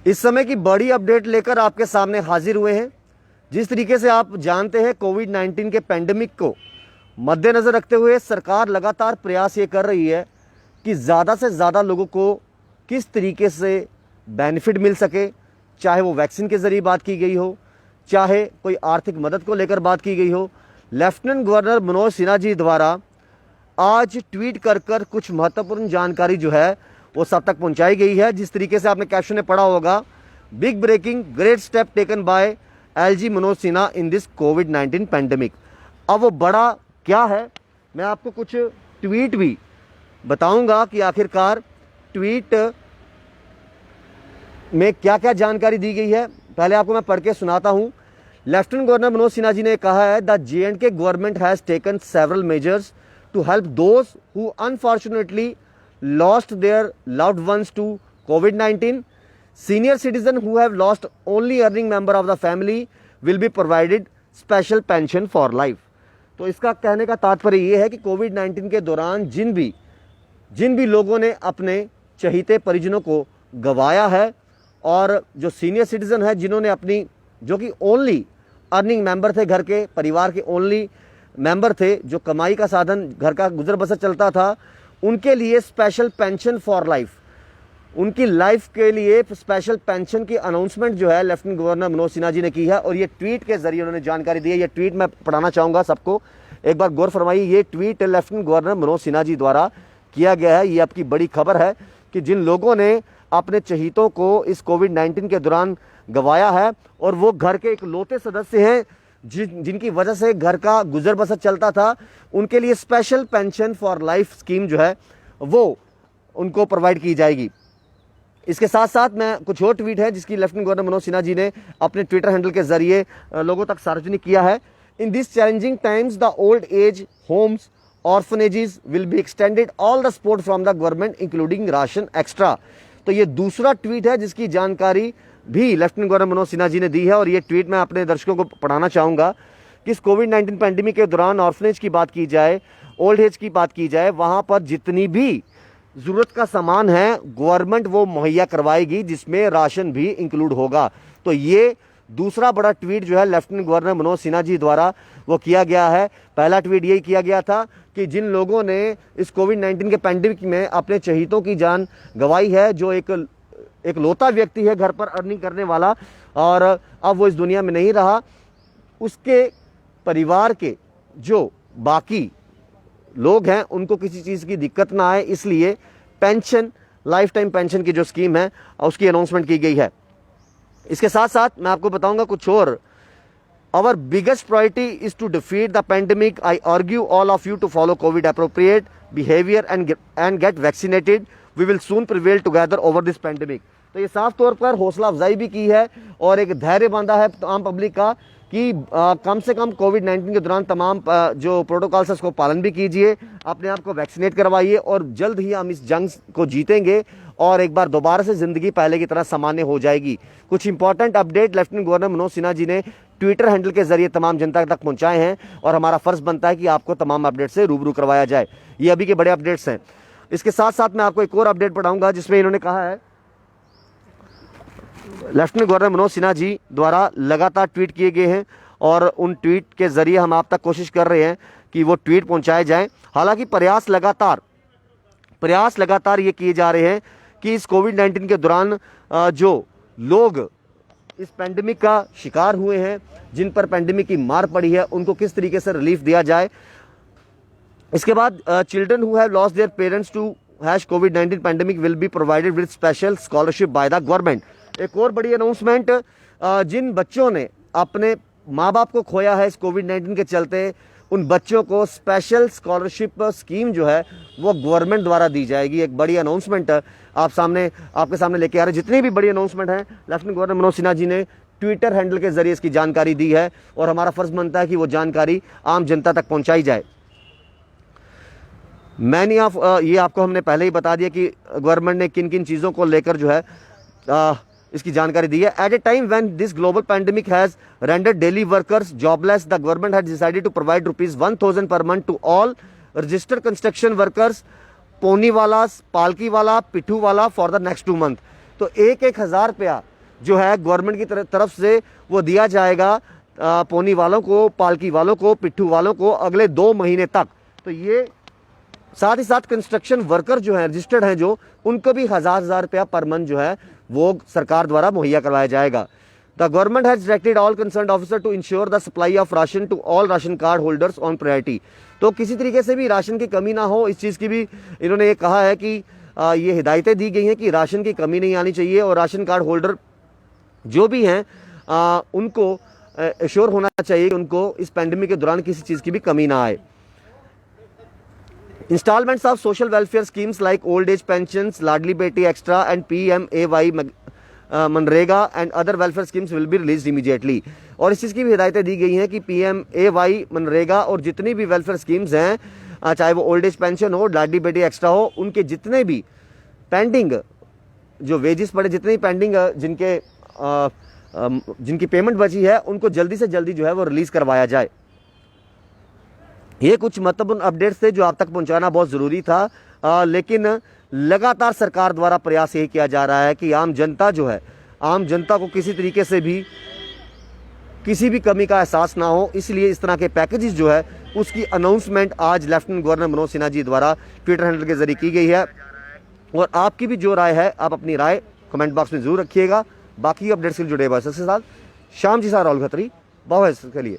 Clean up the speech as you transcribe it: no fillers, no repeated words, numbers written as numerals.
इस समय की बड़ी अपडेट लेकर आपके सामने हाजिर हुए हैं। जिस तरीके से आप जानते हैं, कोविड-19 के पेंडेमिक को मद्देनज़र रखते हुए सरकार लगातार प्रयास ये कर रही है कि ज़्यादा से ज़्यादा लोगों को किस तरीके से बेनिफिट मिल सके, चाहे वो वैक्सीन के ज़रिए बात की गई हो, चाहे कोई आर्थिक मदद को लेकर बात की गई हो। लेफ्टिनेंट गवर्नर मनोज सिन्हा जी द्वारा आज ट्वीट कर कुछ महत्वपूर्ण जानकारी जो है वो सब तक पहुंचाई गई है। जिस तरीके से आपने कैप्शन में पढ़ा होगा, big breaking, great step taken by LG Manoj Sinha in this कोविड-19 पेंडेमिक। अब वो बड़ा क्या है, मैं आपको कुछ ट्वीट भी बताऊंगा कि आखिरकार ट्वीट में क्या क्या जानकारी दी गई है। पहले आपको मैं पढ़ के सुनाता हूं। लेफ्टिनेंट गवर्नर मनोज सिन्हा जी ने कहा है, the J&K government has taken several measures to help those who unfortunately lost their loved ones to COVID-19. Senior citizens who have lost only earning member of the family will be provided special pension for life. तो इसका कहने का तात्पर्य ये है कि कोविड-19 के दौरान जिन भी लोगों ने अपने चहीते परिजनों को गंवाया है और जो सीनियर सिटीजन है, जिन्होंने अपनी, जो कि ओनली अर्निंग मेंबर थे, घर के परिवार के ओनली मेंबर थे, जो कमाई का साधन, घर का गुजर बसर चलता था, उनके लिए स्पेशल पेंशन फॉर लाइफ, उनकी लाइफ के लिए स्पेशल पेंशन की अनाउंसमेंट जो है लेफ्टिनेंट गवर्नर मनोज सिन्हा जी ने की है। और ये ट्वीट के जरिए उन्होंने जानकारी दी है। ये ट्वीट मैं पढ़ाना चाहूँगा सबको, एक बार गौर फरमाइए। ये tweet lieutenant governor Manoj Sinha ji द्वारा किया गया है। ये आपकी बड़ी खबर है कि जिन लोगों ने अपने चहीतों को इस कोविड-19 के दौरान गंवाया है और वो घर के इकलौते सदस्य हैं जिनकी वजह से घर का गुजर बसर चलता था, उनके लिए special pension for life scheme जो है वो उनको प्रोवाइड की जाएगी। इसके साथ साथ मैं कुछ और ट्वीट है जिसकी लेफ्टिनेंट गवर्नर मनोज सिन्हा जी ने अपने ट्विटर हैंडल के जरिए लोगों तक सार्वजनिक किया है। In this challenging times the old age homes orphanages will be extended all the support from the government including ration extra. तो ये दूसरा ट्वीट है जिसकी जानकारी भी लेफ्टिनेंट गवर्नर मनोज सिन्हा जी ने दी है। और ये ट्वीट मैं अपने दर्शकों को पढ़ाना चाहूँगा कि इस कोविड-19 पैंडेमिक के दौरान ऑर्फनेज की बात की जाए, ओल्ड एज की बात की जाए, वहाँ पर जितनी भी ज़रूरत का सामान है गवर्नमेंट वो मुहैया करवाएगी, जिसमें राशन भी इंक्लूड होगा। तो ये दूसरा बड़ा ट्वीट जो है लेफ्टिनेंट गवर्नर मनोज सिन्हा जी द्वारा वो किया गया है। पहला ट्वीट यही किया गया था कि जिन लोगों ने इस कोविड-19 के पैंडेमिक में अपने चहीतों की जान गंवाई है, जो एक लौता व्यक्ति है घर पर अर्निंग करने वाला और अब वो इस दुनिया में नहीं रहा, उसके परिवार के जो बाकी लोग हैं उनको किसी चीज़ की दिक्कत ना आए, इसलिए पेंशन, लाइफ टाइम पेंशन की जो स्कीम है उसकी अनाउंसमेंट की गई है। इसके साथ साथ मैं आपको बताऊंगा कुछ और। Our biggest priority is to defeat the pandemic. I argue all of you to follow covid appropriate behaviour and get vaccinated. We will soon prevail together over this pandemic. तो ये साफ तौर पर हौसला अफजाई भी की है और एक धैर्य बांधा है आम पब्लिक का कि कम से कम कोविड-19 के दौरान तमाम जो प्रोटोकॉल्स है उसको पालन भी कीजिए, अपने आप को वैक्सीनेट करवाइए और जल्द ही हम इस जंग को जीतेंगे और एक बार दोबारा से ज़िंदगी पहले की तरह सामान्य हो जाएगी। कुछ important update lieutenant governor Manoj Sinha ji ने ट्विटर हैंडल के जरिए तमाम जनता तक पहुँचाए हैं और हमारा फ़र्ज़ बनता है कि आपको तमाम अपडेट से रूबरू करवाया जाए। ये अभी के बड़े अपडेट्स हैं। इसके साथ साथ मैं आपको एक और अपडेट पढ़ाऊँगा जिसमें इन्होंने कहा है, लेफ्टिनेंट गवर्नर मनोज सिन्हा जी द्वारा लगातार ट्वीट किए गए हैं और उन ट्वीट के जरिए हम आप तक कोशिश कर रहे हैं कि वो ट्वीट पहुंचाए जाएं। हालांकि प्रयास लगातार ये किए जा रहे हैं कि इस कोविड-19 के दौरान जो लोग इस पेंडेमिक का शिकार हुए हैं, जिन पर पेंडेमिक की मार पड़ी है, उनको किस तरीके से रिलीफ दिया जाए। इसके बाद children who have lost their parents to COVID-19 pandemic will be provided with special scholarship by the government. एक और बड़ी अनाउंसमेंट, जिन बच्चों ने अपने माँ बाप को खोया है इस कोविड-19 के चलते, उन बच्चों को स्पेशल स्कॉलरशिप स्कीम जो है वो गवर्नमेंट द्वारा दी जाएगी। एक बड़ी अनाउंसमेंट आपके सामने लेके आ रहे हैं। जितनी भी बड़ी अनाउंसमेंट है लेफ्टिनेंट गवर्नर मनोज सिन्हा जी ने ट्विटर हैंडल के जरिए इसकी जानकारी दी है और हमारा फर्ज बनता है कि वो जानकारी आम जनता तक पहुँचाई जाए। ये आपको हमने पहले ही बता दिया कि गवर्नमेंट ने किन किन चीज़ों को लेकर जो है इसकी जानकारी दी है। At a time when this global pandemic has rendered daily workers jobless, the government has decided to provide ₹1000 per month to all registered construction workers, pony वाला, पालकी वाला, पिट्ठू वाला फॉर द नेक्स्ट 2 मंथ। तो 1,000 रुपया जो है गवर्नमेंट की तरफ से वो दिया जाएगा पोनी वालों को, पालकी वालों को, पिट्ठू वालों को अगले 2 महीने तक। तो ये साथ ही साथ कंस्ट्रक्शन वर्कर जो है रजिस्टर्ड हैं, जो उनको भी 1000 रुपया पर मंथ जो है वो सरकार द्वारा मुहैया करवाया जाएगा। The government has directed all concerned officer to ensure the supply of ration to all ration card holders on priority. तो किसी तरीके से भी राशन की कमी ना हो, इस चीज़ की भी इन्होंने ये कहा है कि ये हिदायतें दी गई हैं कि राशन की कमी नहीं आनी चाहिए और राशन कार्ड होल्डर जो भी हैं उनको एश्योर होना चाहिए कि उनको इस पैंडेमिक के दौरान किसी चीज़ की भी कमी ना आए। Installments of social welfare schemes like old age pensions, Ladli Beti Extra and PMAY MNREGA and other welfare schemes will be release immediately. और इस चीज़ की भी हिदायतें दी गई हैं कि PMAY मनरेगा और जितनी भी वेलफेयर स्कीम्स हैं, चाहे वो ओल्ड एज पेंशन हो, लाडली बेटी एक्स्ट्रा हो, उनके जितने भी पेंडिंग जो वेजेस पड़े, जितने भी पेंडिंग जिनकी पेमेंट बची है, उनको जल्दी से जल्दी जो है वो रिलीज़ करवाया जाए। ये कुछ महत्वपूर्ण अपडेट्स थे जो आप तक पहुंचाना बहुत ज़रूरी था, लेकिन लगातार सरकार द्वारा प्रयास यही किया जा रहा है कि आम जनता जो है, आम जनता को किसी तरीके से भी किसी भी कमी का एहसास ना हो, इसलिए इस तरह के पैकेजेस जो है उसकी अनाउंसमेंट आज लेफ्टिनेंट गवर्नर मनोज सिन्हा जी द्वारा ट्विटर हैंडल के जरिए की गई है। और आपकी भी जो राय है, आप अपनी राय कमेंट बॉक्स में ज़रूर रखिएगा। बाकी अपडेट्स के लिए जुड़े हुए इसके साथ शाम जी साहब राहुल खत्री, बहुत के लिए।